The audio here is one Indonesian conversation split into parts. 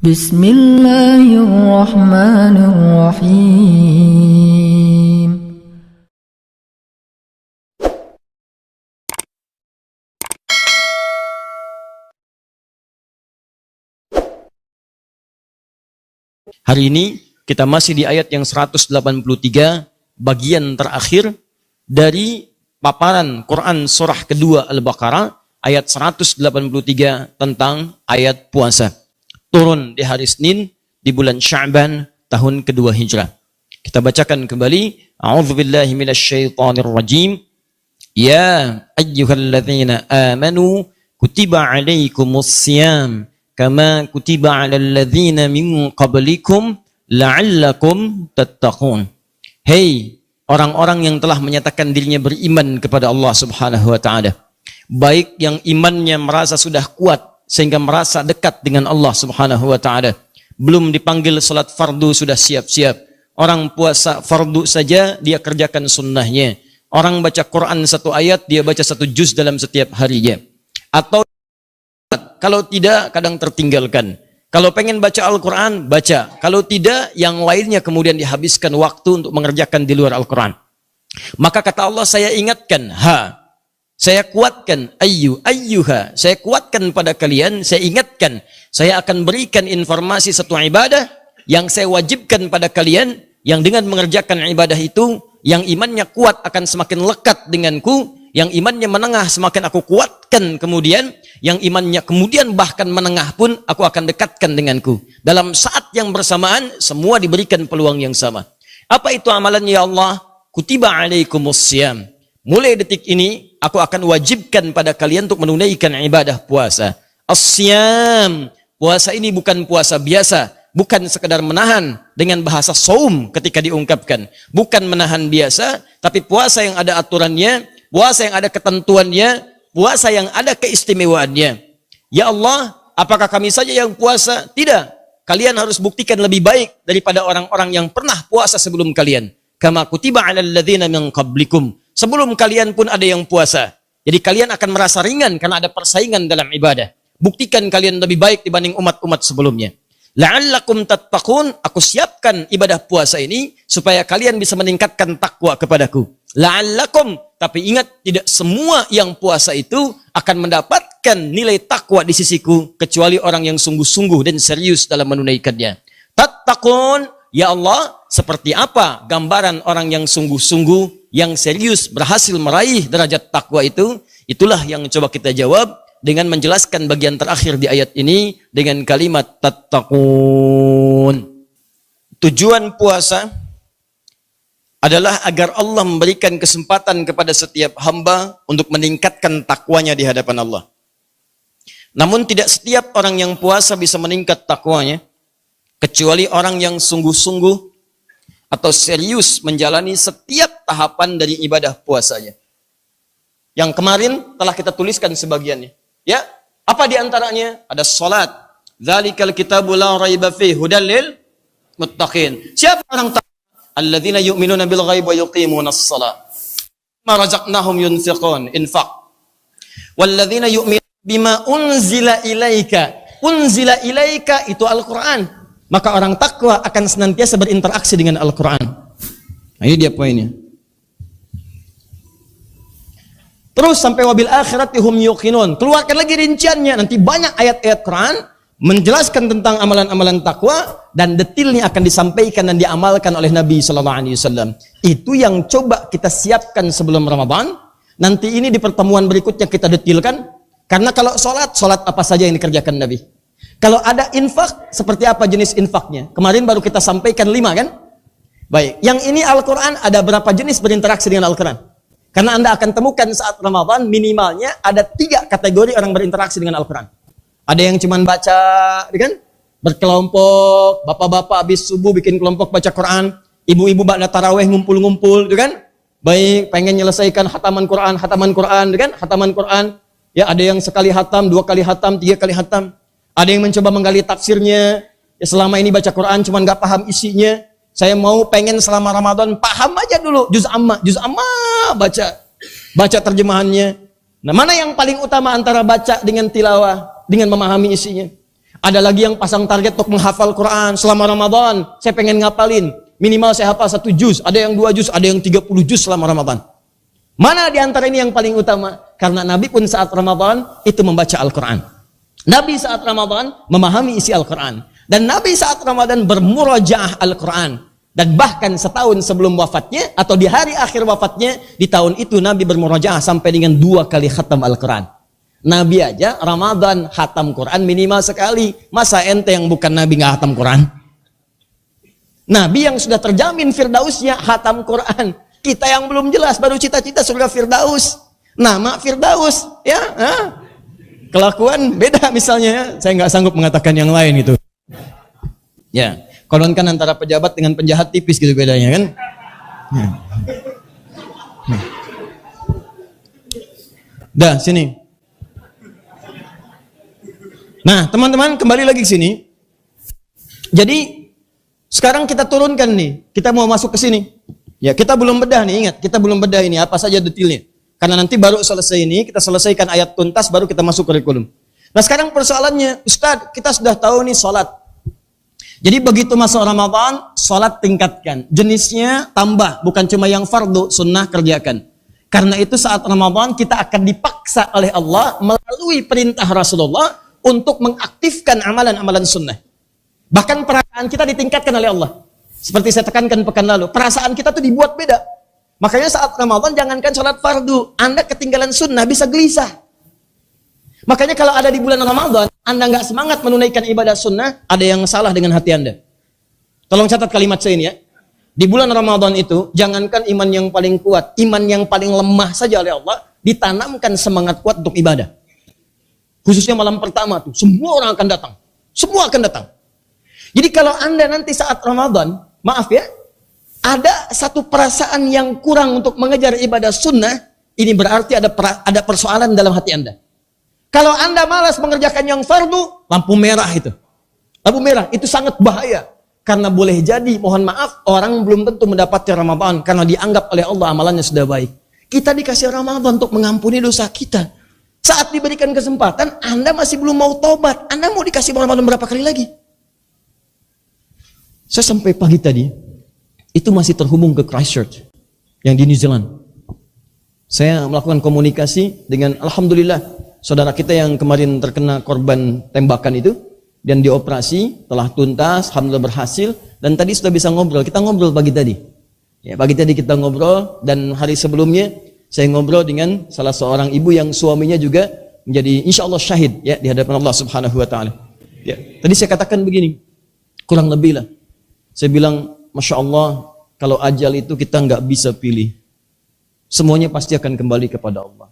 Bismillahirrahmanirrahim. Hari ini kita masih di ayat yang 183, bagian terakhir dari paparan Quran surah kedua Al-Baqarah, ayat 183 tentang ayat puasa. Turun di hari Senin di bulan Sya'ban tahun kedua Hijrah. Kita bacakan kembali. A'udzubillahi minasyaitonirrajim. Ya ayyuhalladzina amanu kutiba alaikumus syiyam kama kutiba alal ladzina min qablikum la'allakum tattaqun. Hei orang-orang yang telah menyatakan dirinya beriman kepada Allah Subhanahu wa taala, baik yang imannya merasa sudah kuat sehingga merasa dekat dengan Allah Subhanahu wa taala, belum dipanggil salat fardu sudah siap-siap. Orang puasa fardu saja dia kerjakan sunnahnya. Orang baca Quran satu ayat dia baca satu juz dalam setiap harinya. Atau kalau tidak kadang tertinggalkan. Kalau pengen baca Al-Quran, baca. Kalau tidak, yang lainnya kemudian dihabiskan waktu untuk mengerjakan di luar Al-Quran. Maka kata Allah, saya ingatkan, saya kuatkan, ayyuha, saya kuatkan pada kalian, saya ingatkan, saya akan berikan informasi satu ibadah yang saya wajibkan pada kalian, yang dengan mengerjakan ibadah itu, yang imannya kuat akan semakin lekat denganku, yang imannya menengah semakin aku kuatkan kemudian, yang imannya kemudian bahkan menengah pun aku akan dekatkan denganku. Dalam saat yang bersamaan, semua diberikan peluang yang sama. Apa itu amalan ya Allah? Kutiba alaikumus syiyam. Mulai detik ini, aku akan wajibkan pada kalian untuk menunaikan ibadah puasa. As-syiyam. Puasa ini bukan puasa biasa. Bukan sekadar menahan dengan bahasa saum ketika diungkapkan. Bukan menahan biasa, tapi puasa yang ada aturannya, puasa yang ada ketentuannya, puasa yang ada keistimewaannya. Ya Allah, apakah kami saja yang puasa? Tidak. Kalian harus buktikan lebih baik daripada orang-orang yang pernah puasa sebelum kalian. Kama kutiba 'alal ladzina min qablikum. Sebelum kalian pun ada yang puasa. Jadi kalian akan merasa ringan karena ada persaingan dalam ibadah. Buktikan kalian lebih baik dibanding umat-umat sebelumnya. La'allakum tattaqun, aku siapkan ibadah puasa ini supaya kalian bisa meningkatkan takwa kepadaku. La'allakum, tapi ingat tidak semua yang puasa itu akan mendapatkan nilai takwa di sisiku kecuali orang yang sungguh-sungguh dan serius dalam menunaikannya. Tattaqun, ya Allah, seperti apa gambaran orang yang sungguh-sungguh, yang serius berhasil meraih derajat takwa itu? Itulah yang coba kita jawab dengan menjelaskan bagian terakhir di ayat ini dengan kalimat tattaqun. Tujuan puasa adalah agar Allah memberikan kesempatan kepada setiap hamba untuk meningkatkan takwanya di hadapan Allah. Namun tidak setiap orang yang puasa bisa meningkat takwanya, kecuali orang yang sungguh-sungguh atau serius menjalani setiap tahapan dari ibadah puasanya. Yang kemarin telah kita tuliskan sebagiannya. Ya, apa di antaranya? Ada salat. Dzalikal kitabu la raiba fihi hudal lil muttaqin. Siapa orang takwa? Alladzina yu'minuna bil ghaib wa yuqimunas shalah. Ma razaqnahum yunfiqun, infaq. Walladzina yu'minuna bima unzila ilaika. Unzila ilaika itu Al-Qur'an. Maka orang takwa akan senantiasa berinteraksi dengan Al-Quran. Nah, ini dia poinnya. Terus sampai wabil akhirati hum yuqinun. Keluarkan lagi rinciannya. Nanti banyak ayat-ayat Quran menjelaskan tentang amalan-amalan takwa dan detailnya akan disampaikan dan diamalkan oleh Nabi SAW. Itu yang coba kita siapkan sebelum Ramadan. Nanti ini di pertemuan berikutnya kita detailkan. Karena kalau sholat apa saja yang dikerjakan Nabi? Kalau ada infak, seperti apa jenis infaknya? Kemarin baru kita sampaikan 5 kan? Baik, yang ini Al-Quran, ada berapa jenis berinteraksi dengan Al-Quran? Karena Anda akan temukan saat Ramadan, minimalnya ada 3 kategori orang berinteraksi dengan Al-Quran. Ada yang cuma baca, kan? Berkelompok, bapak-bapak habis subuh bikin kelompok baca Quran, ibu-ibu ba'da tarawih ngumpul-ngumpul, kan? Baik, pengen menyelesaikan hataman Quran, kan? Hataman Quran. Ya, ada yang sekali hatam, 2 kali hatam, 3 kali hatam. Ada yang mencoba menggali tafsirnya. Ya, selama ini baca Quran cuma nggak paham isinya. Saya mau pengen selama Ramadan paham aja dulu juz amma baca terjemahannya. Nah, mana yang paling utama antara baca dengan tilawah, dengan memahami isinya? Ada lagi yang pasang target untuk menghafal Quran selama Ramadan. Saya pengen ngapalin. Minimal saya hafal 1 juz. Ada yang 2 juz, ada yang 30 juz selama Ramadan. Mana di antara ini yang paling utama? Karena Nabi pun saat Ramadan itu membaca Al-Quran. Nabi saat Ramadan memahami isi Al-Quran. Dan Nabi saat Ramadan bermurajaah Al-Quran. Dan bahkan setahun sebelum wafatnya, atau di hari akhir wafatnya, di tahun itu Nabi bermurajaah sampai dengan 2 kali khatam Al-Quran. Nabi aja Ramadan khatam Quran minimal sekali. Masa ente yang bukan Nabi nggak khatam Quran? Nabi yang sudah terjamin Firdausnya khatam Quran. Kita yang belum jelas baru cita-cita surga Firdaus. Nama Firdaus, ya. Kelakuan beda misalnya. Ya. Saya nggak sanggup mengatakan yang lain itu. Ya, konon kan antara pejabat dengan penjahat tipis gitu bedanya kan? Ya. Dah sini. Nah, teman-teman kembali lagi ke sini. Jadi sekarang kita turunkan nih. Kita mau masuk ke sini. Ya, kita belum bedah nih, ingat, kita belum bedah ini apa saja detailnya. Karena nanti baru selesai ini, kita selesaikan ayat tuntas baru kita masuk kurikulum. Nah, sekarang persoalannya, Ustadz, kita sudah tahu nih salat. Jadi begitu masuk Ramadan, salat tingkatkan. Jenisnya tambah, bukan cuma yang fardu, sunnah kerjakan. Karena itu saat Ramadan kita akan dipaksa oleh Allah melalui perintah Rasulullah untuk mengaktifkan amalan-amalan sunnah. Bahkan perasaan kita ditingkatkan oleh Allah. Seperti saya tekankan pekan lalu, perasaan kita tuh dibuat beda. Makanya saat Ramadan jangankan sholat fardu, Anda ketinggalan sunnah bisa gelisah. Makanya kalau ada di bulan Ramadan, Anda nggak semangat menunaikan ibadah sunnah, ada yang salah dengan hati Anda. Tolong catat kalimat saya ini ya. Di bulan Ramadan itu, jangankan iman yang paling kuat, iman yang paling lemah saja oleh Allah, ditanamkan semangat kuat untuk ibadah. Khususnya malam pertama tuh, semua orang akan datang. Semua akan datang. Jadi kalau Anda nanti saat Ramadan, maaf ya, ada satu perasaan yang kurang untuk mengejar ibadah sunnah, ini berarti ada persoalan dalam hati Anda. Kalau Anda malas mengerjakan yang fardu, lampu merah itu. Lampu merah itu sangat bahaya. Karena boleh jadi, mohon maaf, orang belum tentu mendapatkan Ramadan karena dianggap oleh Allah amalannya sudah baik. Kita dikasih Ramadan untuk mengampuni dosa kita. Saat diberikan kesempatan, Anda masih belum mau tobat. Anda mau dikasih Ramadan berapa kali lagi? Saya sampai pagi tadi, itu masih terhubung ke Christchurch, yang di New Zealand. Saya melakukan komunikasi dengan, alhamdulillah, saudara kita yang kemarin terkena korban tembakan itu, dan dioperasi, telah tuntas, alhamdulillah berhasil, dan tadi sudah bisa ngobrol. Kita ngobrol pagi tadi. Ya, pagi tadi kita ngobrol, dan hari sebelumnya, saya ngobrol dengan salah seorang ibu yang suaminya juga menjadi insya Allah syahid ya di hadapan Allah Subhanahu Wa Taala. Ya, tadi saya katakan begini, kurang lebih lah. Saya bilang, masya Allah, kalau ajal itu kita nggak bisa pilih. Semuanya pasti akan kembali kepada Allah.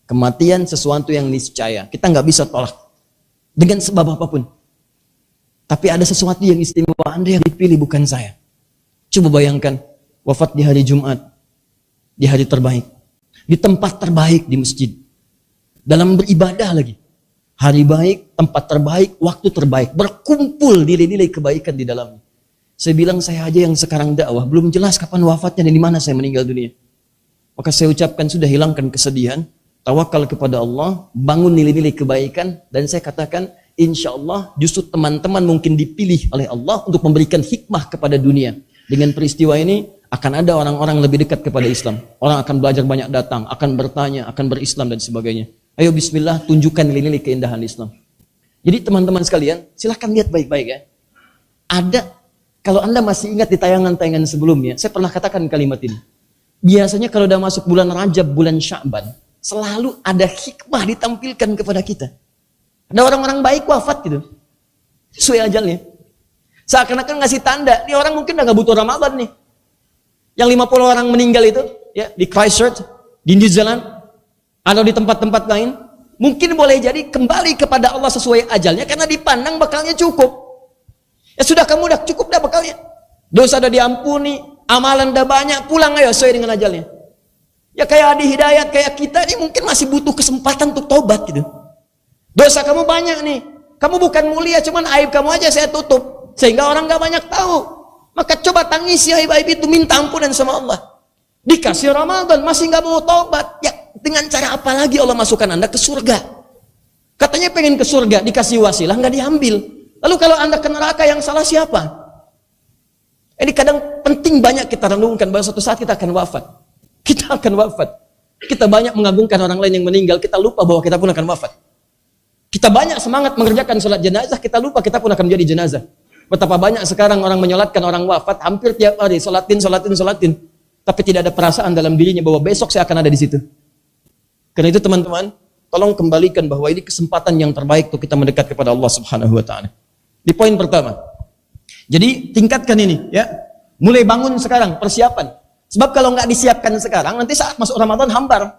Kematian sesuatu yang niscaya, kita nggak bisa tolak dengan sebab apapun. Tapi ada sesuatu yang istimewa, Anda yang dipilih bukan saya. Coba bayangkan, wafat di hari Jumat, di hari terbaik. Di tempat terbaik di masjid. Dalam beribadah lagi. Hari baik, tempat terbaik, waktu terbaik. Berkumpul nilai-nilai kebaikan di dalamnya. Saya bilang saya aja yang sekarang dakwah, belum jelas kapan wafatnya dan di mana saya meninggal dunia. Maka saya ucapkan sudah hilangkan kesedihan, tawakal kepada Allah, bangun nilai-nilai kebaikan, dan saya katakan insya Allah justru teman-teman mungkin dipilih oleh Allah untuk memberikan hikmah kepada dunia. Dengan peristiwa ini, akan ada orang-orang lebih dekat kepada Islam. Orang akan belajar banyak datang, akan bertanya, akan berislam dan sebagainya. Ayo bismillah, tunjukkan nilai-nilai keindahan Islam. Jadi teman-teman sekalian, silahkan lihat baik-baik ya. Ada, kalau Anda masih ingat di tayangan-tayangan sebelumnya, saya pernah katakan kalimat ini. Biasanya kalau udah masuk bulan Rajab, bulan Sya'ban, selalu ada hikmah ditampilkan kepada kita. Ada orang-orang baik wafat gitu. Sesuai ajalnya. Seakan-akan ngasih tanda, ini orang mungkin udah gak butuh Ramadan nih. Yang 50 orang meninggal itu ya di Christchurch, di New Zealand, atau di tempat-tempat lain, mungkin boleh jadi kembali kepada Allah sesuai ajalnya karena dipandang bakalnya cukup. Ya sudah, kamu udah cukup dah bakalnya. Dosa udah diampuni, amalan udah banyak, pulang ayo sesuai dengan ajalnya. Ya kayak Adi Hidayat, kayak kita ini mungkin masih butuh kesempatan untuk tobat gitu. Dosa kamu banyak nih. Kamu bukan mulia, cuman aib kamu aja saya tutup sehingga orang gak banyak tahu. Maka coba tangisi aib-aib itu, minta ampunan sama Allah. Dikasih Ramadan, masih nggak mau tobat. Ya, dengan cara apa lagi Allah masukkan Anda ke surga? Katanya pengen ke surga, dikasih wasilah, nggak diambil. Lalu kalau Anda ke neraka, yang salah siapa? Ini kadang penting banyak kita renungkan bahwa suatu saat kita akan wafat. Kita akan wafat. Kita banyak mengagungkan orang lain yang meninggal, kita lupa bahwa kita pun akan wafat. Kita banyak semangat mengerjakan sholat jenazah, kita lupa kita pun akan menjadi jenazah. Betapa banyak sekarang orang menyolatkan orang wafat, hampir tiap hari, sholatin. Tapi tidak ada perasaan dalam dirinya bahwa besok saya akan ada di situ. Karena itu teman-teman, tolong kembalikan bahwa ini kesempatan yang terbaik untuk kita mendekat kepada Allah Subhanahu wa taala. Di poin pertama. Jadi tingkatkan ini ya. Mulai bangun sekarang persiapan. Sebab kalau nggak disiapkan sekarang, nanti saat masuk Ramadan hambar.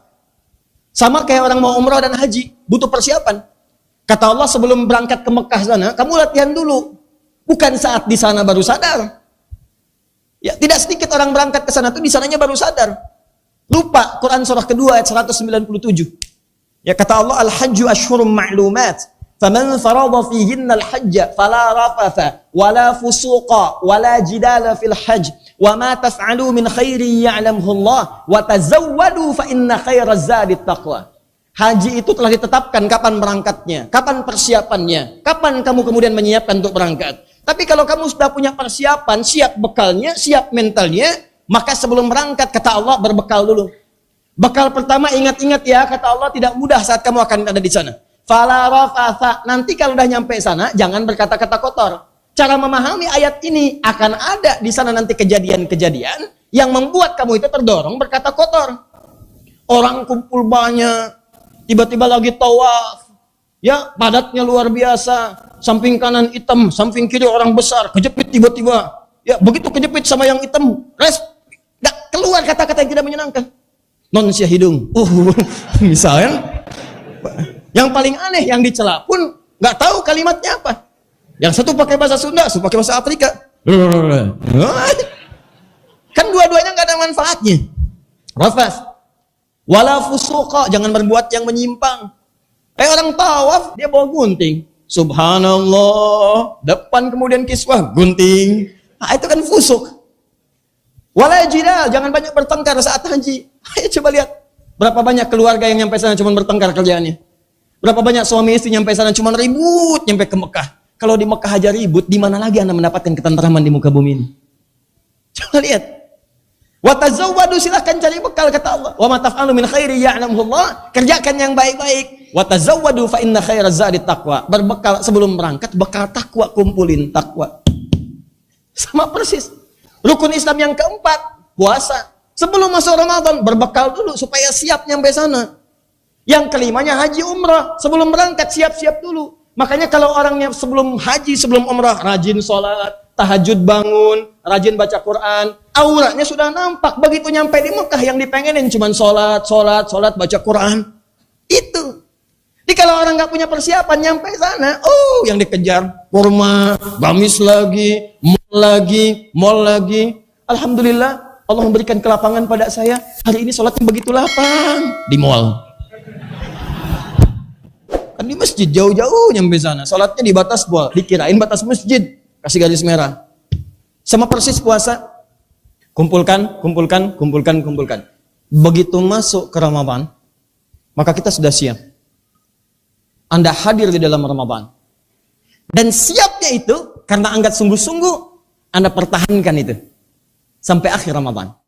Sama kayak orang mau umrah dan haji, butuh persiapan. Kata Allah sebelum berangkat ke Mekah sana, kamu latihan dulu. Bukan saat di sana baru sadar. Ya, tidak sedikit orang berangkat ke sana tuh di sananya baru sadar. Lupa Quran surah kedua ayat 197. Ya kata Allah, al-hajju ashhurum ma'lumat. Faman farada fihinna al-hajja fala rafatha wala fusuqa wala jidala fil hajj wa ma taf'alu min khairin ya'lamhu Allah wa tazawwadu fa inna khairaz zadit taqwa. Haji itu telah ditetapkan kapan berangkatnya, kapan persiapannya, kapan kamu kemudian menyiapkan untuk berangkat. Tapi kalau kamu sudah punya persiapan, siap bekalnya, siap mentalnya, maka sebelum berangkat kata Allah berbekal dulu. Bekal pertama ingat-ingat ya, kata Allah tidak mudah saat kamu akan ada di sana. Fala rafatha, nanti kalau udah nyampe sana jangan berkata-kata kotor. Cara memahami ayat ini, akan ada di sana nanti kejadian-kejadian yang membuat kamu itu terdorong berkata kotor. Orang kumpul banyak, tiba-tiba lagi tawaf, ya padatnya luar biasa, samping kanan hitam, samping kiri orang besar, kejepit tiba-tiba, ya begitu kejepit sama yang hitam, nggak keluar kata-kata yang tidak menyenangkan. Non syahidung, misalnya, yang paling aneh yang dicela pun nggak tahu kalimatnya apa. Yang satu pakai bahasa Sunda, satu pakai bahasa Afrika. Kan dua-duanya nggak ada manfaatnya. Rafas, wala fusuqa, jangan berbuat yang menyimpang. Orang tawaf dia bawa gunting, subhanallah, depan kemudian kiswah gunting. Nah, itu kan fusuk. Wala jidal, jangan banyak bertengkar saat haji. Ayo coba lihat, berapa banyak keluarga yang nyampe sana cuma bertengkar kerjaannya. Berapa banyak suami istri nyampe sana cuma ribut nyampe ke Mekah. Kalau di Mekah aja ribut, di mana lagi Anda mendapatkan ketentraman di muka bumi ini? Coba lihat. Wa tazawwadu, silahkan cari bekal kata Allah. Wa ma taf'alu min khairi ya'lamuhu Allah, kerjakan yang baik-baik. Wa tazawwadu fa inna khairaz zadi taqwa. Berbekal sebelum berangkat, bekal takwa, kumpulin takwa. Sama persis. Rukun Islam yang keempat, puasa. Sebelum masuk Ramadan, berbekal dulu supaya siap nyampe sana. Yang kelimanya haji umrah. Sebelum berangkat, siap-siap dulu. Makanya kalau orangnya sebelum haji, sebelum umrah, rajin sholat, tahajud bangun, rajin baca Quran, auranya sudah nampak. Begitu nyampe di Mekah, yang dipengenin cuma sholat, baca Quran. Itu. Jadi kalau orang nggak punya persiapan, nyampe sana, yang dikejar, kurma, gamis lagi, mall lagi. Alhamdulillah, Allah memberikan kelapangan pada saya. Hari ini sholatnya begitu lapang. Di mall. Kan di masjid, jauh-jauh nyampe sana. Sholatnya di batas mall, dikirain batas masjid. Kasih garis merah. Sama persis puasa. Kumpulkan. Begitu masuk ke Ramadan, maka kita sudah siap. Anda hadir di dalam Ramadan. Dan siapnya itu, karena angkat sungguh-sungguh, Anda pertahankan itu. Sampai akhir Ramadan.